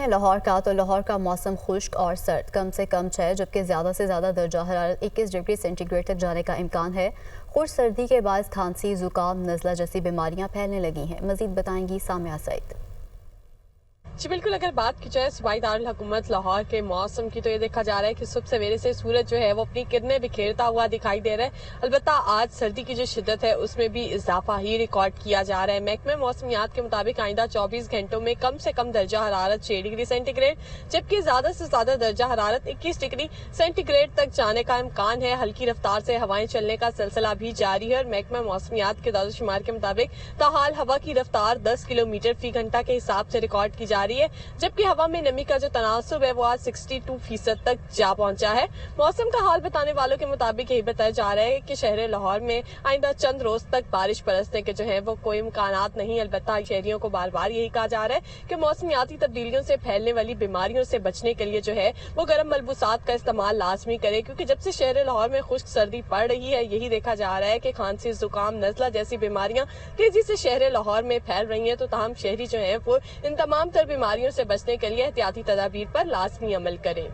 ہیں لاہور کا تو لاہور کا موسم خشک اور سرد، کم سے کم 6 جبکہ زیادہ سے زیادہ درجہ حرارت 21 ڈگری سینٹی گریڈ تک جانے کا امکان ہے۔ خشک سردی کے باعث کھانسی، زکام، نزلہ جیسی بیماریاں پھیلنے لگی ہیں۔ مزید بتائیں گی سامعہ سعید۔ جی بالکل، اگر بات کی جائے صوبائی دارالحکومت لاہور کے موسم کی تو یہ دیکھا جا رہا ہے کہ صبح سویرے سے سورج جو ہے وہ اپنی کرنیں بکھیرتا ہوا دکھائی دے رہا ہے۔ البتہ آج سردی کی جو شدت ہے اس میں بھی اضافہ ہی ریکارڈ کیا جا رہا ہے۔ محکمہ موسمیات کے مطابق آئندہ 24 گھنٹوں میں کم سے کم درجہ حرارت 6 ڈگری سینٹی گریڈ جبکہ زیادہ سے زیادہ درجہ حرارت 21 ڈگری سینٹی گریڈ تک جانے کا امکان ہے۔ ہلکی رفتار سے ہوائیں چلنے کا سلسلہ بھی جاری ہے اور محکمہ موسمیات کے اعداد و شمار کے مطابق تاحال ہوا کی رفتار 10 کلومیٹر فی گھنٹہ کے حساب سے ریکارڈ کی جا رہی ہے، جبکہ ہوا میں نمی کا جو تناسب ہے وہ آج 62% تک جا پہنچا ہے۔ موسم کا حال بتانے والوں کے مطابق یہی بتایا جا رہا ہے کہ شہر لاہور میں آئندہ چند روز تک بارش برسنے کے جو ہے وہ کوئی امکانات نہیں۔ البتہ شہریوں کو بار بار یہی کہا جا رہا ہے کہ موسمیاتی تبدیلیوں سے پھیلنے والی بیماریوں سے بچنے کے لیے جو ہے وہ گرم ملبوسات کا استعمال لازمی کرے، کیونکہ جب سے شہر لاہور میں خشک سردی پڑ رہی ہے یہی دیکھا جا رہا ہے کہ کھانسی، زکام، نزلہ جیسی بیماریاں تیزی سے شہر لاہور میں پھیل رہی ہیں۔ تو تاہم شہری جو ہیں وہ ان تمام تر بیماریوں سے بچنے کے لیے احتیاطی تدابیر پر لازمی عمل کریں۔